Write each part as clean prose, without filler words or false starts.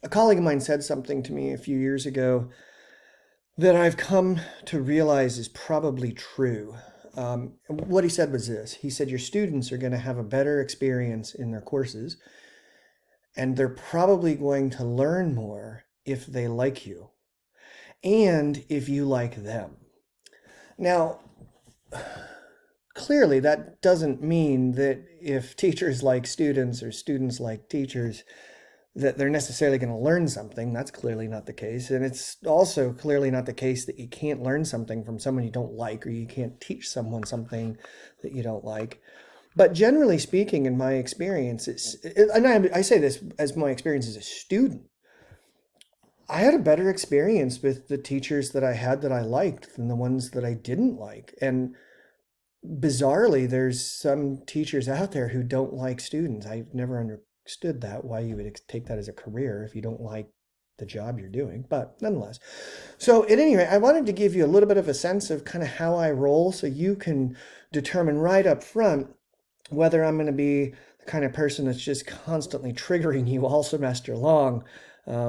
A colleague of mine said something to me a few years ago that I've come to realize is probably true. What he said was this. He said, your students are going to have a better experience in their courses, and they're probably going to learn more if they like you and if you like them. Now, clearly, that doesn't mean that if teachers like students or students like teachers, that they're necessarily going to learn something. That's clearly not the case. And it's also clearly not the case that you can't learn something from someone you don't like, or you can't teach someone something that you don't like. But generally speaking, in my experience, and I say this as my experience as a student, I had a better experience with the teachers that I had that I liked than the ones that I didn't like. And bizarrely, there's some teachers out there who don't like students. I've never understood that, why you would take that as a career if you don't like the job you're doing, but nonetheless. So at any rate, I wanted to give you a little bit of a sense of kind of how I roll so you can determine right up front whether I'm going to be the kind of person that's just constantly triggering you all semester long.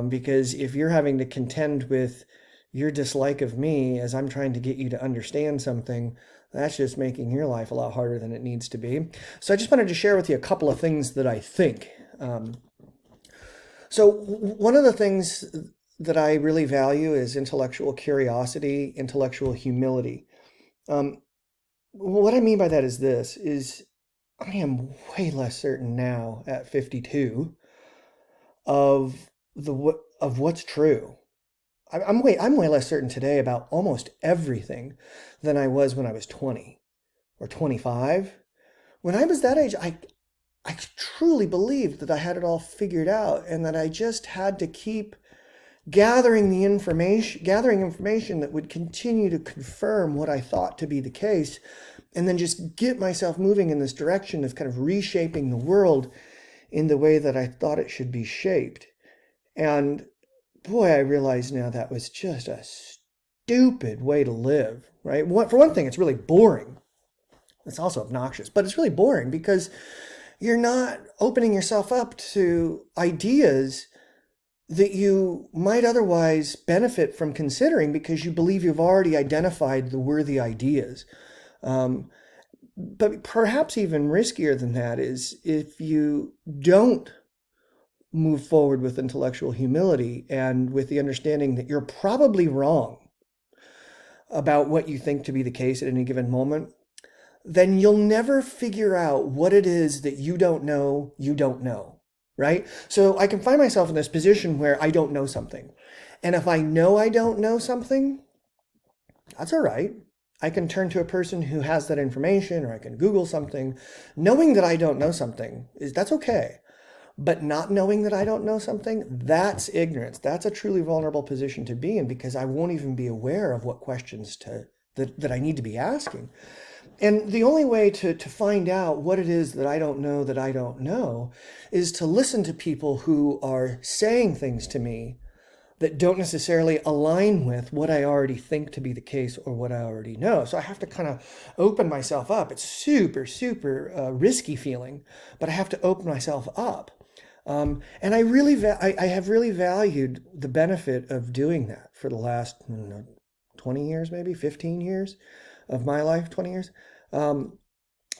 Because if you're having to contend with your dislike of me as I'm trying to get you to understand something, that's just making your life a lot harder than it needs to be. So I just wanted to share with you a couple of things that I think. So one of the things that I really value is intellectual curiosity, intellectual humility. What I mean by that is this, is I am way less certain now at 52 of what's true. I'm way less certain today about almost everything than I was when I was 20 or 25. When I was that age, I truly believed that I had it all figured out and that I just had to keep gathering information that would continue to confirm what I thought to be the case, and then just get myself moving in this direction of kind of reshaping the world in the way that I thought it should be shaped. And boy, I realize now that was just a stupid way to live, right? For one thing, it's really boring. It's also obnoxious, but it's really boring because you're not opening yourself up to ideas that you might otherwise benefit from considering because you believe you've already identified the worthy ideas. But perhaps even riskier than that is if you don't move forward with intellectual humility and with the understanding that you're probably wrong about what you think to be the case at any given moment, then you'll never figure out what it is that you don't know, right? So I can find myself in this position where I don't know something. And if I know I don't know something, that's all right. I can turn to a person who has that information, or I can Google something. Knowing that I don't know something, that's okay. But not knowing that I don't know something, that's ignorance. That's a truly vulnerable position to be in because I won't even be aware of what questions that I need to be asking. And the only way to find out what it is that I don't know is to listen to people who are saying things to me that don't necessarily align with what I already think to be the case or what I already know. So I have to kind of open myself up. It's super, super risky feeling, but I have to open myself up. And I have really valued the benefit of doing that for the last 20 years, maybe 15 years of my life, 20 years. And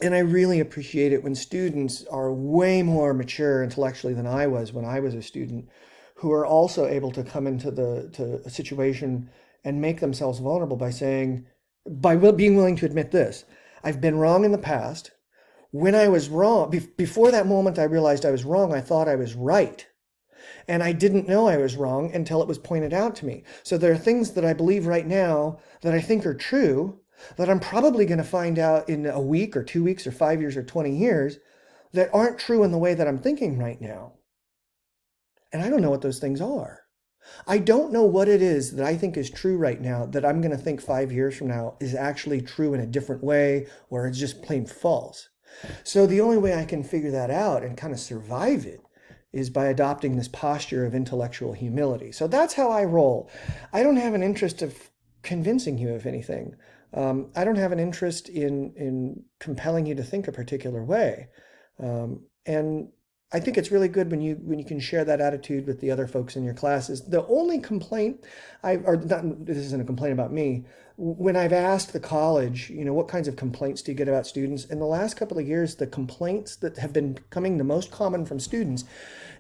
I really appreciate it when students are way more mature intellectually than I was when I was a student, who are also able to come into to a situation and make themselves vulnerable by being willing to admit this. I've been wrong in the past. When I was wrong, before that moment I realized I was wrong, I thought I was right. And I didn't know I was wrong until it was pointed out to me. So there are things that I believe right now that I think are true that I'm probably going to find out in a week or 2 weeks or 5 years or 20 years that aren't true in the way that I'm thinking right now. And I don't know what those things are. I don't know what it is that I think is true right now that I'm going to think 5 years from now is actually true in a different way, or it's just plain false. So the only way I can figure that out and kind of survive it is by adopting this posture of intellectual humility. So that's how I roll. I don't have an interest of convincing you of anything. I don't have an interest in compelling you to think a particular way. And I think it's really good when you can share that attitude with the other folks in your classes. The only complaint or not, this isn't a complaint about me. When I've asked the college, what kinds of complaints do you get about students? In the last couple of years, the complaints that have been becoming the most common from students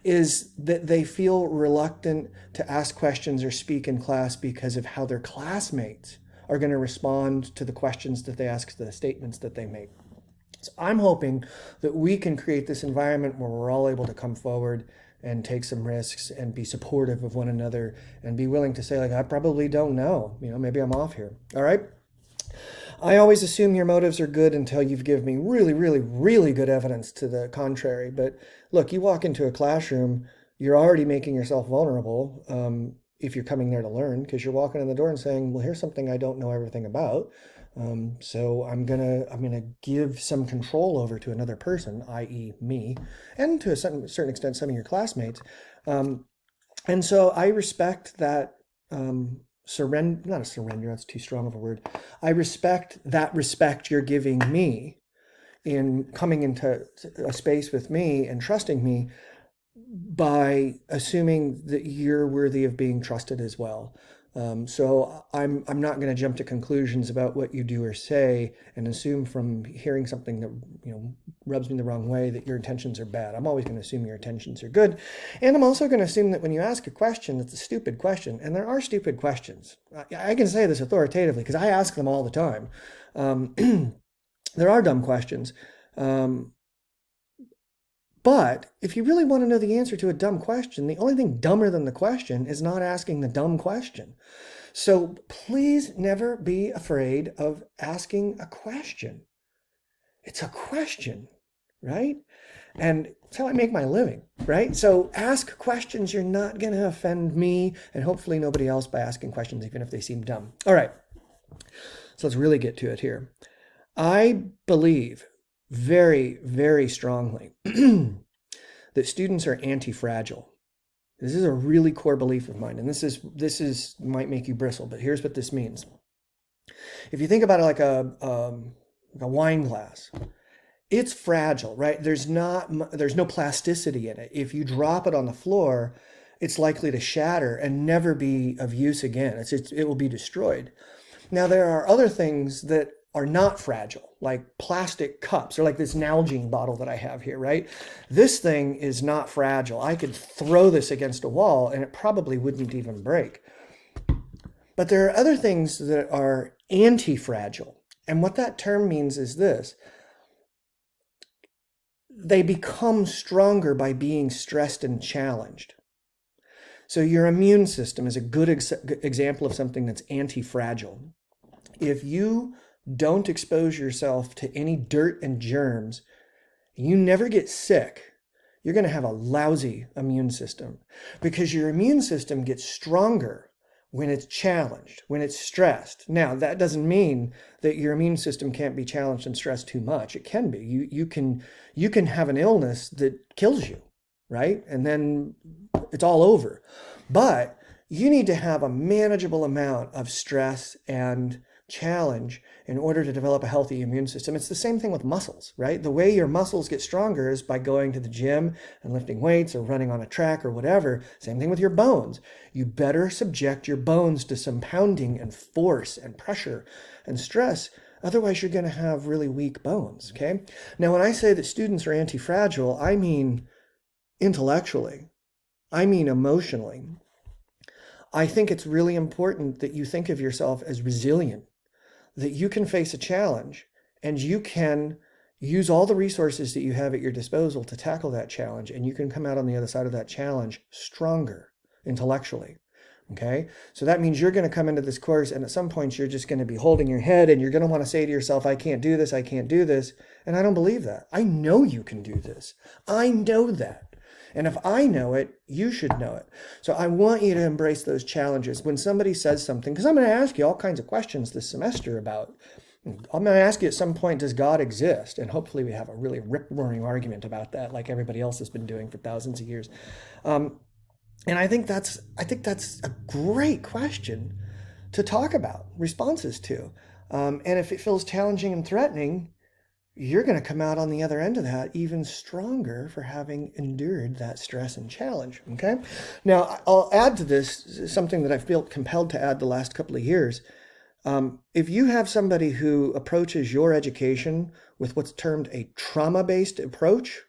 is that they feel reluctant to ask questions or speak in class because of how their classmates are going to respond to the questions that they ask, to the statements that they make. So I'm hoping that we can create this environment where we're all able to come forward and take some risks and be supportive of one another and be willing to say, like, I probably don't know, maybe I'm off here. All right. I always assume your motives are good until you've given me really, really, really good evidence to the contrary. But look, you walk into a classroom, you're already making yourself vulnerable if you're coming there to learn, because you're walking in the door and saying, well, here's something I don't know everything about. So I'm gonna give some control over to another person, i.e. me, and to a certain extent some of your classmates. And so I respect that not a surrender, that's too strong of a word. I respect that respect you're giving me in coming into a space with me and trusting me by assuming that you're worthy of being trusted as well. So I'm not going to jump to conclusions about what you do or say and assume from hearing something that rubs me the wrong way that your intentions are bad. I'm always going to assume your intentions are good, and I'm also going to assume that when you ask a question, it's a stupid question, and there are stupid questions. I can say this authoritatively because I ask them all the time. There are dumb questions. But if you really want to know the answer to a dumb question, the only thing dumber than the question is not asking the dumb question. So please never be afraid of asking a question. It's a question, right? And it's how I make my living, right? So ask questions. You're not going to offend me and hopefully nobody else by asking questions, even if they seem dumb. All right. So let's really get to it here. I believe very, very strongly that students are anti-fragile. This is a really core belief of mine, and this is might make you bristle, but here's what this means. If you think about it like a wine glass, it's fragile, right? There's no plasticity in it. If you drop it on the floor, it's likely to shatter and never be of use again. It will be destroyed. Now, there are other things that are not fragile, like plastic cups, or like this Nalgene bottle that I have here, right? This thing is not fragile. I could throw this against a wall and it probably wouldn't even break. But there are other things that are anti-fragile. And what that term means is this: they become stronger by being stressed and challenged. So your immune system is a good example of something that's anti-fragile. If you don't expose yourself to any dirt and germs, you never get sick, you're going to have a lousy immune system, because your immune system gets stronger when it's challenged, when it's stressed. Now, that doesn't mean that your immune system can't be challenged and stressed too much. It can be. You can have an illness that kills you, right? And then it's all over. But you need to have a manageable amount of stress and challenge in order to develop a healthy immune system. It's the same thing with muscles, right? The way your muscles get stronger is by going to the gym and lifting weights or running on a track or whatever. Same thing with your bones. You better subject your bones to some pounding and force and pressure and stress. Otherwise, you're going to have really weak bones, okay? Now, when I say that students are anti-fragile, I mean intellectually. I mean emotionally. I think it's really important that you think of yourself as resilient, that you can face a challenge and you can use all the resources that you have at your disposal to tackle that challenge, and you can come out on the other side of that challenge stronger intellectually. Okay? So that means you're going to come into this course, and at some points you're just going to be holding your head and you're going to want to say to yourself, I can't do this, I can't do this. And I don't believe that. I know you can do this. I know that. And if I know it, you should know it. So I want you to embrace those challenges. When somebody says something, because I'm going to ask you all kinds of questions this semester about, I'm going to ask you at some point, does God exist? And hopefully we have a really rip-roaring argument about that, like everybody else has been doing for thousands of years. And I think that's a great question to talk about responses to. And if it feels challenging and threatening, you're going to come out on the other end of that even stronger for having endured that stress and challenge. Okay. Now, I'll add to this something that I feel compelled to add the last couple of years. If you have somebody who approaches your education with what's termed a trauma-based approach,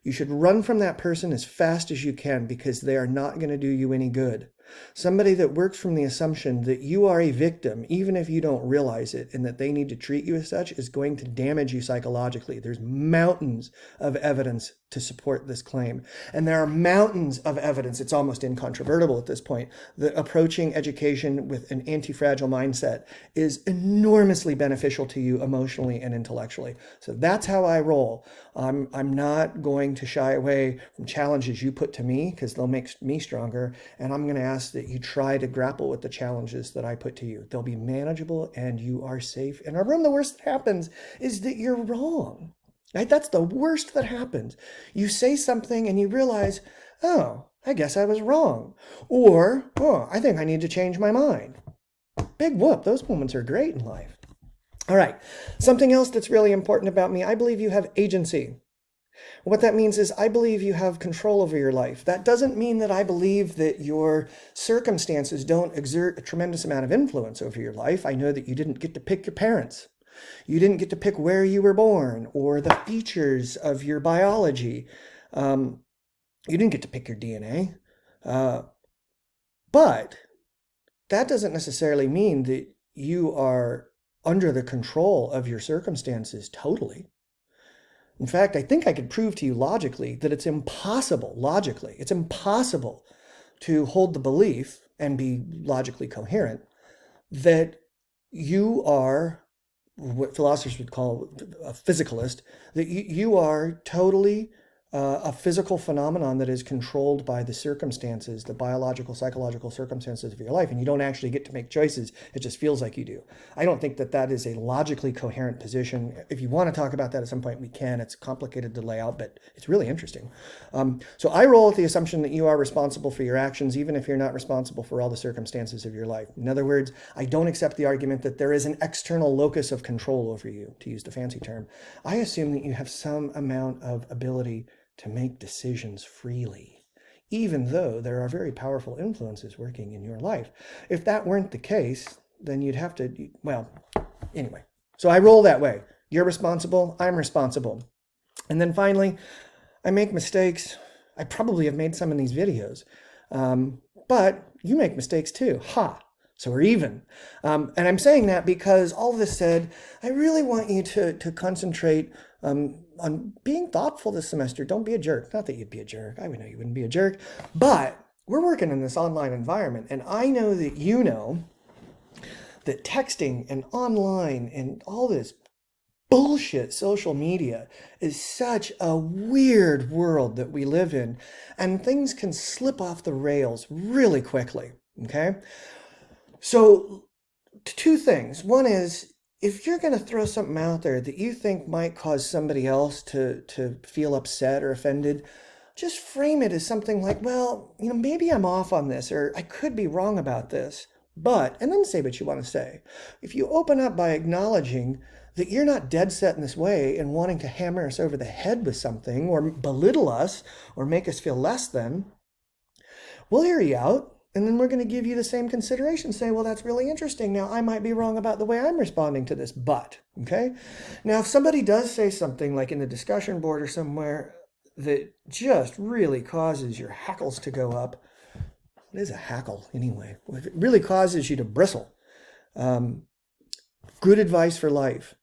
you should run from that person as fast as you can because they are not going to do you any good. Somebody that works from the assumption that you are a victim, even if you don't realize it, and that they need to treat you as such, is going to damage you psychologically. There's mountains of evidence to support this claim. And there are mountains of evidence, it's almost incontrovertible at this point, that approaching education with an anti-fragile mindset is enormously beneficial to you emotionally and intellectually. So that's how I roll. I'm not going to shy away from challenges you put to me because they'll make me stronger. And I'm going to ask that you try to grapple with the challenges that I put to you. They'll be manageable and you are safe in our room. The worst that happens is that you're wrong. Right? That's the worst that happens. You say something and you realize, oh, I guess I was wrong. Or, oh, I think I need to change my mind. Big whoop. Those moments are great in life. All right. Something else that's really important about me, I believe you have agency. What that means is I believe you have control over your life. That doesn't mean that I believe that your circumstances don't exert a tremendous amount of influence over your life. I know that you didn't get to pick your parents. You didn't get to pick where you were born or the features of your biology. You didn't get to pick your DNA. But that doesn't necessarily mean that you are under the control of your circumstances totally. In fact, I think I could prove to you logically that it's impossible, it's impossible to hold the belief and be logically coherent that you are what philosophers would call a physicalist, that you are totally a physical phenomenon that is controlled by the circumstances, the biological, psychological circumstances of your life, and you don't actually get to make choices. It just feels like you do. I don't think that that is a logically coherent position. If you want to talk about that at some point, we can. It's complicated to lay out, but it's really interesting. So I roll with the assumption that you are responsible for your actions, even if you're not responsible for all the circumstances of your life. In other words, I don't accept the argument that there is an external locus of control over you, to use the fancy term. I assume that you have some amount of ability to make decisions freely, even though there are very powerful influences working in your life. If that weren't the case, then you'd have to, well, anyway. So I roll that way. You're responsible, I'm responsible. And then finally, I make mistakes. I probably have made some in these videos, but you make mistakes too. Ha! So we're even. And I'm saying that because all this said, I really want you to concentrate on being thoughtful this semester. Don't be a jerk. Not that you'd be a jerk. I would know you wouldn't be a jerk. But we're working in this online environment, and I know that you know that texting and online and all this bullshit social media is such a weird world that we live in, and things can slip off the rails really quickly, okay? So, two things. One is, if you're going to throw something out there that you think might cause somebody else to feel upset or offended, just frame it as something like, well, maybe I'm off on this, or I could be wrong about this, but, and then say what you want to say. If you open up by acknowledging that you're not dead set in this way and wanting to hammer us over the head with something or belittle us or make us feel less than, we'll hear you out. And then we're going to give you the same consideration. Say, well, that's really interesting. Now, I might be wrong about the way I'm responding to this, but, okay? Now, if somebody does say something like in the discussion board or somewhere that just really causes your hackles to go up, what is a hackle anyway? If it really causes you to bristle, good advice for life.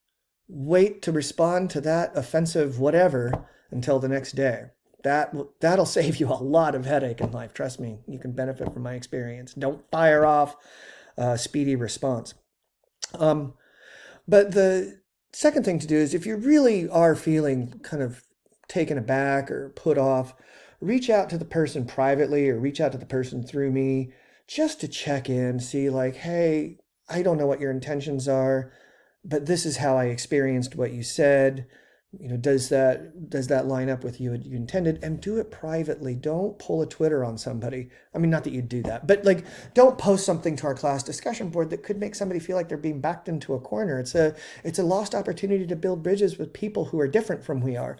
Wait to respond to that offensive whatever until the next day. That'll save you a lot of headache in life. Trust me, you can benefit from my experience. Don't fire off a speedy response. But the second thing to do is if you really are feeling kind of taken aback or put off, reach out to the person privately or reach out to the person through me just to check in, see like, hey, I don't know what your intentions are, but this is how I experienced what you said. Does that line up with you intended? And do it privately. Don't pull a Twitter on somebody. I mean, not that you do that, but like, don't post something to our class discussion board that could make somebody feel like they're being backed into a corner. It's a lost opportunity to build bridges with people who are different from we are.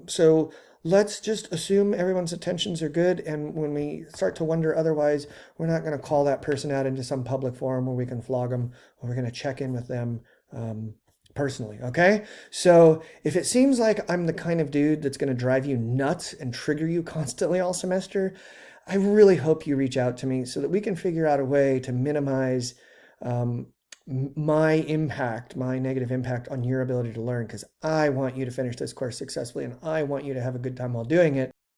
So let's just assume everyone's intentions are good, and when we start to wonder otherwise, we're not going to call that person out into some public forum where we can flog them, or we're going to check in with them personally. Okay, so if it seems like I'm the kind of dude that's going to drive you nuts and trigger you constantly all semester, I really hope you reach out to me so that we can figure out a way to minimize um, my impact, my negative impact on your ability to learn, because I want you to finish this course successfully and I want you to have a good time while doing it.